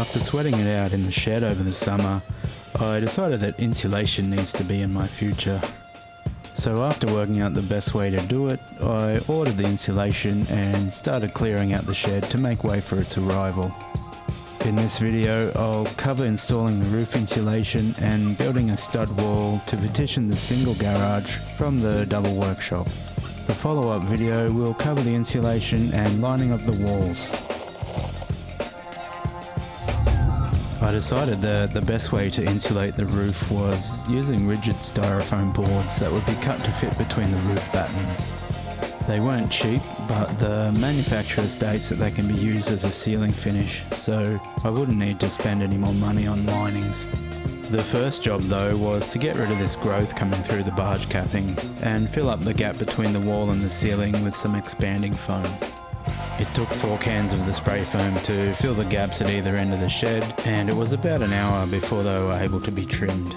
After sweating it out in the shed over the summer, I decided that insulation needs to be in my future. So after working out the best way to do it, I ordered the insulation and started clearing out the shed to make way for its arrival. In this video, I'll cover installing the roof insulation and building a stud wall to partition the single garage from the double workshop. The follow-up video will cover the insulation and lining of the walls. I decided that the best way to insulate the roof was using rigid styrofoam boards that would be cut to fit between the roof battens. They weren't cheap, but the manufacturer states that they can be used as a ceiling finish, so I wouldn't need to spend any more money on linings. The first job though was to get rid of this growth coming through the barge capping and fill up the gap between the wall and the ceiling with some expanding foam. It took 4 cans of the spray foam to fill the gaps at either end of the shed, and it was about an hour before they were able to be trimmed.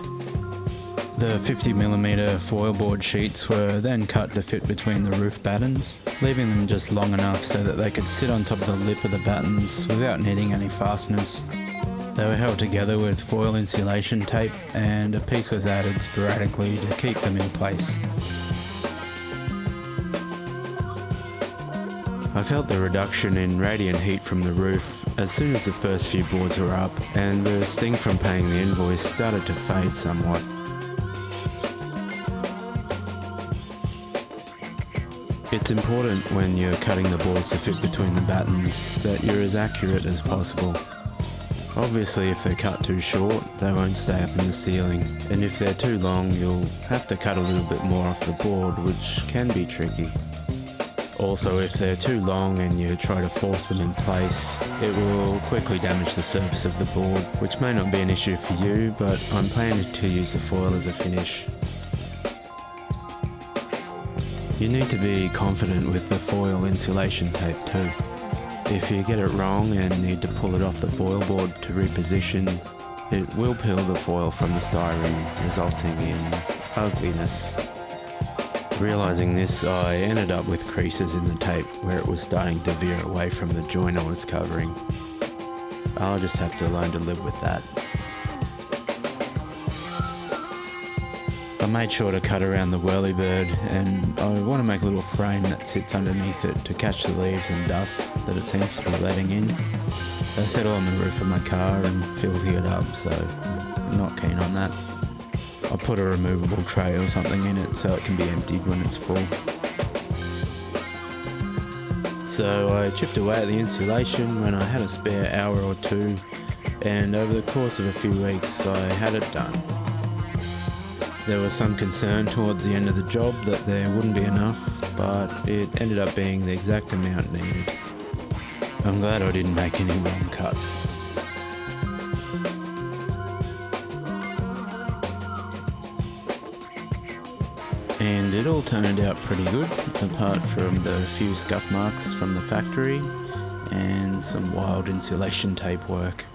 The 50mm foilboard sheets were then cut to fit between the roof battens, leaving them just long enough so that they could sit on top of the lip of the battens without needing any fasteners. They were held together with foil insulation tape, and a piece was added sporadically to keep them in place. I felt the reduction in radiant heat from the roof as soon as the first few boards were up, and the sting from paying the invoice started to fade somewhat. It's important when you're cutting the boards to fit between the battens that you're as accurate as possible. Obviously if they're cut too short, they won't stay up in the ceiling, and if they're too long you'll have to cut a little bit more off the board, which can be tricky. Also, if they're too long and you try to force them in place, it will quickly damage the surface of the board, which may not be an issue for you, but I'm planning to use the foil as a finish. You need to be confident with the foil insulation tape too. If you get it wrong and need to pull it off the foil board to reposition, it will peel the foil from the styrene, resulting in ugliness. Realising this, I ended up with creases in the tape where it was starting to veer away from the joint I was covering. I'll just have to learn to live with that. I made sure to cut around the whirlybird, and I want to make a little frame that sits underneath it to catch the leaves and dust that it seems to be letting in. I set it on the roof of my car and filled it up, so I'm not keen on that. I'll put a removable tray or something in it so it can be emptied when it's full. So I chipped away at the insulation when I had a spare hour or two, and over the course of a few weeks I had it done. There was some concern towards the end of the job that there wouldn't be enough, but it ended up being the exact amount needed. I'm glad I didn't make any wrong cuts. And it all turned out pretty good, apart from the few scuff marks from the factory and some wild insulation tape work.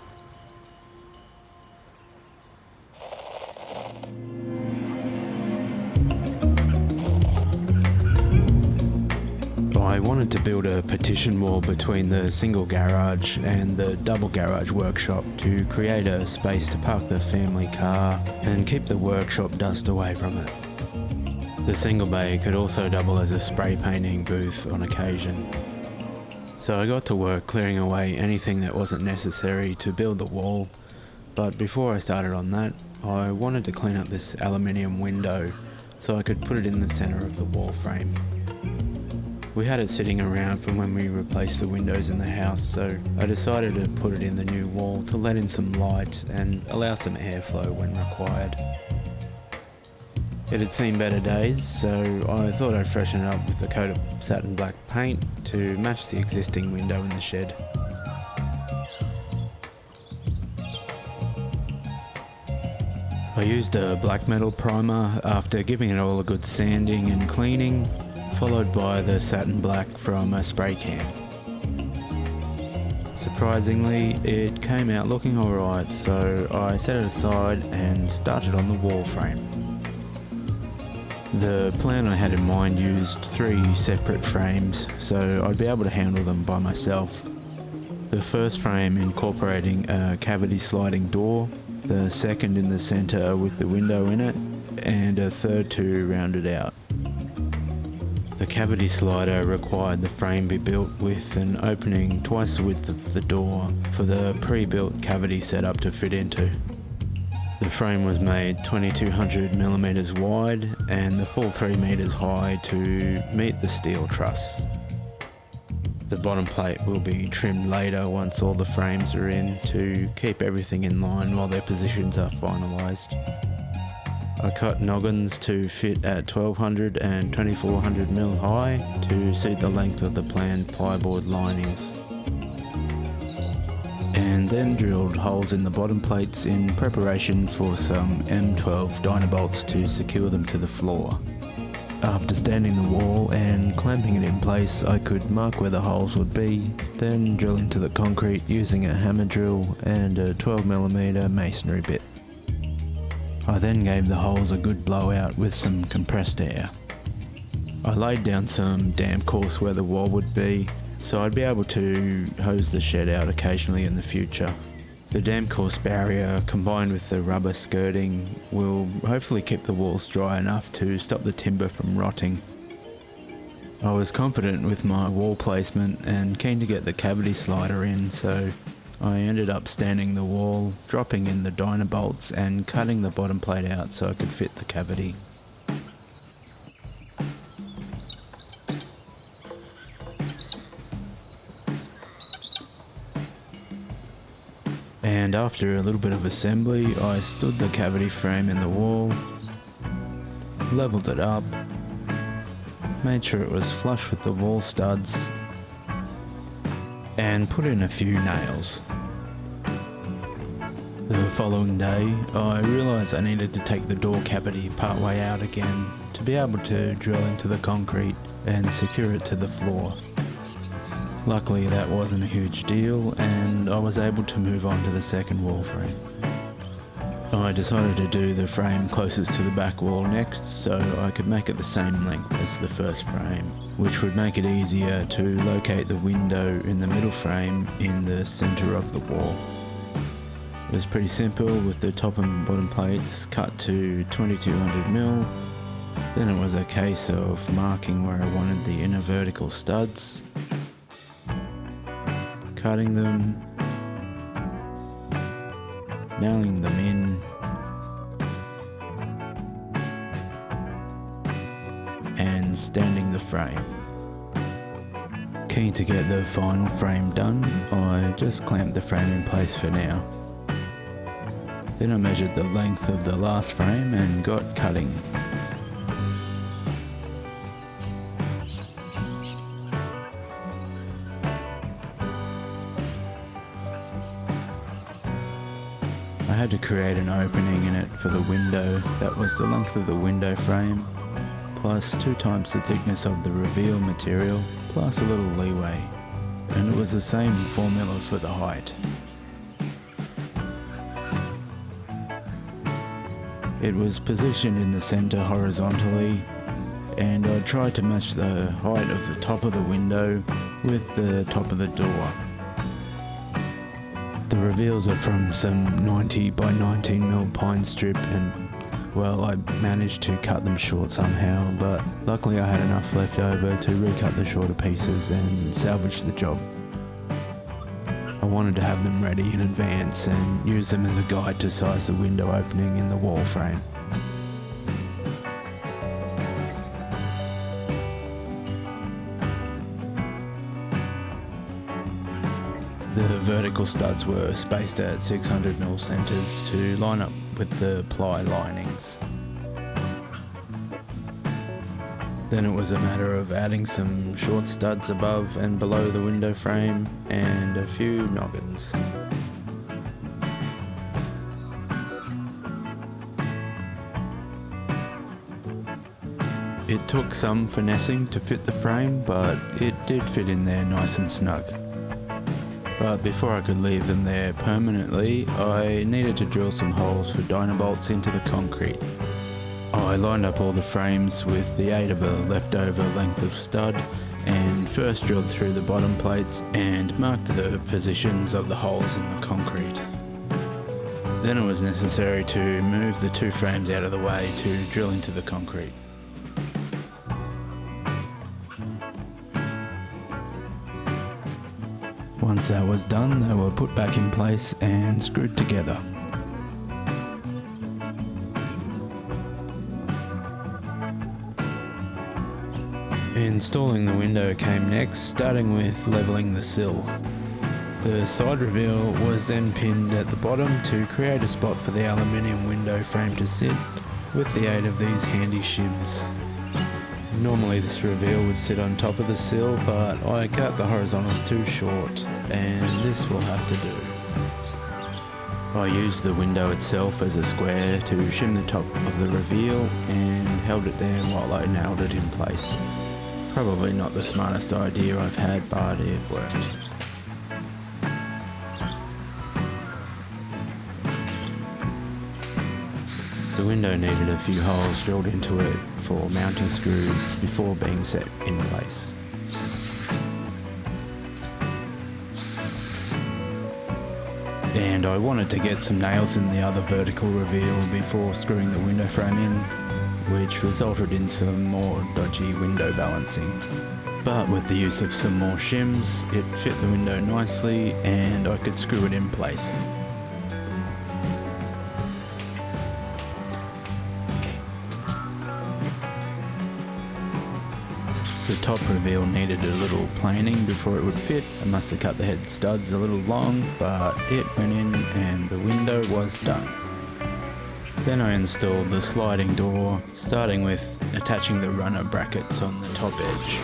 I wanted to build a partition wall between the single garage and the double garage workshop to create a space to park the family car and keep the workshop dust away from it. The single bay could also double as a spray painting booth on occasion. So I got to work clearing away anything that wasn't necessary to build the wall, but before I started on that, I wanted to clean up this aluminium window so I could put it in the centre of the wall frame. We had it sitting around from when we replaced the windows in the house, so I decided to put it in the new wall to let in some light and allow some airflow when required. It had seen better days, so I thought I'd freshen it up with a coat of satin black paint to match the existing window in the shed. I used a black metal primer after giving it all a good sanding and cleaning, followed by the satin black from a spray can. Surprisingly, it came out looking alright, so I set it aside and started on the wall frame. The plan I had in mind used 3 separate frames, so I'd be able to handle them by myself. The The first frame incorporating a cavity sliding door, the second in the centre with the window in it, and a third to round it out. The cavity slider required the frame be built with an opening twice the width of the door for the pre-built cavity setup to fit into. The frame was made 2200mm wide and the full 3 meters high to meet the steel truss. The bottom plate will be trimmed later once all the frames are in to keep everything in line while their positions are finalised. I cut noggins to fit at 1200 and 2400mm high to suit the length of the planned plyboard linings. And then drilled holes in the bottom plates in preparation for some M12 dynabolts to secure them to the floor. After standing the wall and clamping it in place, I could mark where the holes would be, then drill into the concrete using a hammer drill and a 12mm masonry bit. I then gave the holes a good blowout with some compressed air. I laid down some damp course where the wall would be, so I'd be able to hose the shed out occasionally in the future. The damp course barrier combined with the rubber skirting will hopefully keep the walls dry enough to stop the timber from rotting. I was confident with my wall placement and keen to get the cavity slider in, so I ended up standing the wall, dropping in the dynabolts and cutting the bottom plate out so I could fit the cavity. And after a little bit of assembly, I stood the cavity frame in the wall, levelled it up, made sure it was flush with the wall studs, and put in a few nails. The following day, I realised I needed to take the door cavity part way out again to be able to drill into the concrete and secure it to the floor. Luckily that wasn't a huge deal and I was able to move on to the second wall frame. I decided to do the frame closest to the back wall next so I could make it the same length as the first frame, which would make it easier to locate the window in the middle frame in the centre of the wall. It was pretty simple with the top and bottom plates cut to 2200mm. Then it was a case of marking where I wanted the inner vertical studs, cutting them, nailing them in, and standing the frame. Keen to get the final frame done, I just clamped the frame in place for now. Then I measured the length of the last frame and got cutting. I had to create an opening in it for the window that was the length of the window frame, plus 2 times the thickness of the reveal material, plus a little leeway, and it was the same formula for the height. It was positioned in the centre horizontally, and I tried to match the height of the top of the window with the top of the door. The reveals are from some 90 by 19mm pine strip and, well, I managed to cut them short somehow, but luckily I had enough left over to recut the shorter pieces and salvage the job. I wanted to have them ready in advance and use them as a guide to size the window opening in the wall frame. The vertical studs were spaced at 600mm centres to line up with the ply linings. Then it was a matter of adding some short studs above and below the window frame and a few noggins. It took some finessing to fit the frame, but it did fit in there nice and snug. But before I could leave them there permanently, I needed to drill some holes for dynabolts into the concrete. I lined up all the frames with the aid of a leftover length of stud and first drilled through the bottom plates and marked the positions of the holes in the concrete. Then it was necessary to move the two frames out of the way to drill into the concrete. Once that was done, they were put back in place and screwed together. Installing the window came next, starting with levelling the sill. The side reveal was then pinned at the bottom to create a spot for the aluminium window frame to sit, with the aid of these handy shims. Normally this reveal would sit on top of the sill, but I cut the horizontals too short, and this will have to do. I used the window itself as a square to shim the top of the reveal and held it there while I nailed it in place. Probably not the smartest idea I've had, but it worked. The window needed a few holes drilled into it for mounting screws before being set in place. And I wanted to get some nails in the other vertical reveal before screwing the window frame in, which resulted in some more dodgy window balancing. But with the use of some more shims, it fit the window nicely and I could screw it in place. The top reveal needed a little planing before it would fit. I must have cut the head studs a little long, but it went in and the window was done. Then I installed the sliding door, starting with attaching the runner brackets on the top edge.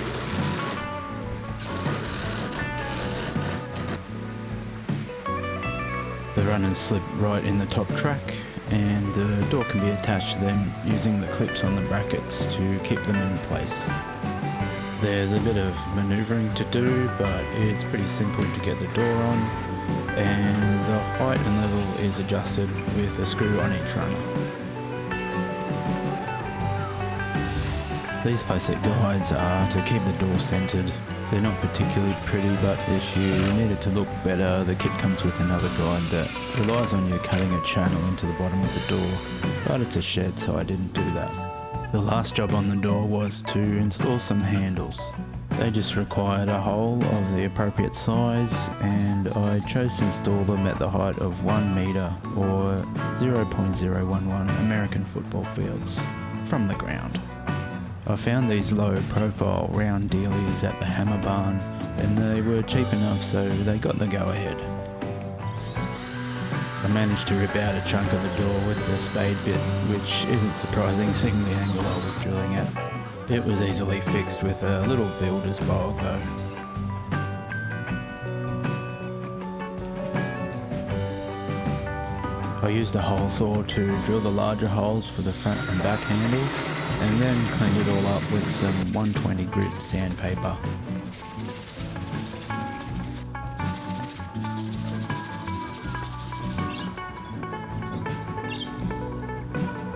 The runners slip right in the top track, and the door can be attached to them using the clips on the brackets to keep them in place. There's a bit of manoeuvring to do, but it's pretty simple to get the door on, and the height and level is adjusted with a screw on each runner. These plastic guides are to keep the door centered. They're not particularly pretty, but if you need it to look better, the kit comes with another guide that relies on you cutting a channel into the bottom of the door, but it's a shed so I didn't do that. The last job on the door was to install some handles. They just required a hole of the appropriate size, and I chose to install them at the height of 1 metre or 0.011 American football fields from the ground. I found these low profile round dealies at the Hammer Barn, and they were cheap enough so they got the go ahead. I managed to rip out a chunk of the door with the spade bit, which isn't surprising seeing the angle I was drilling at. It was easily fixed with a little builder's bowl though. I used a hole saw to drill the larger holes for the front and back handles, and then cleaned it all up with some 120 grit sandpaper.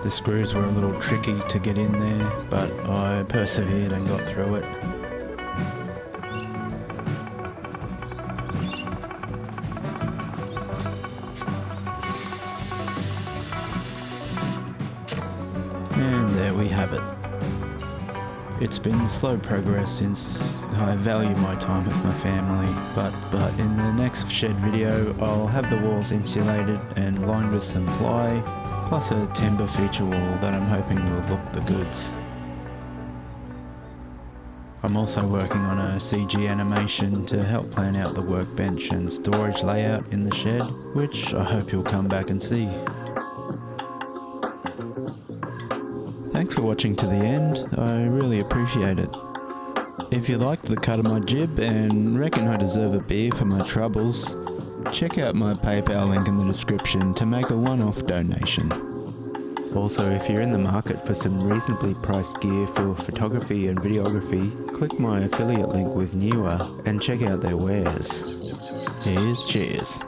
The screws were a little tricky to get in there, but I persevered and got through it. And there we have it. It's been slow progress since I value my time with my family, but in the next shed video I'll have the walls insulated and lined with some ply, plus a timber feature wall that I'm hoping will look the goods. I'm also working on a CG animation to help plan out the workbench and storage layout in the shed, which I hope you'll come back and see. Thanks for watching to the end, I really appreciate it. If you liked the cut of my jib and reckon I deserve a beer for my troubles, check out my PayPal link in the description to make a one-off donation. Also, if you're in the market for some reasonably priced gear for photography and videography, click my affiliate link with Neewer and check out their wares. Cheers.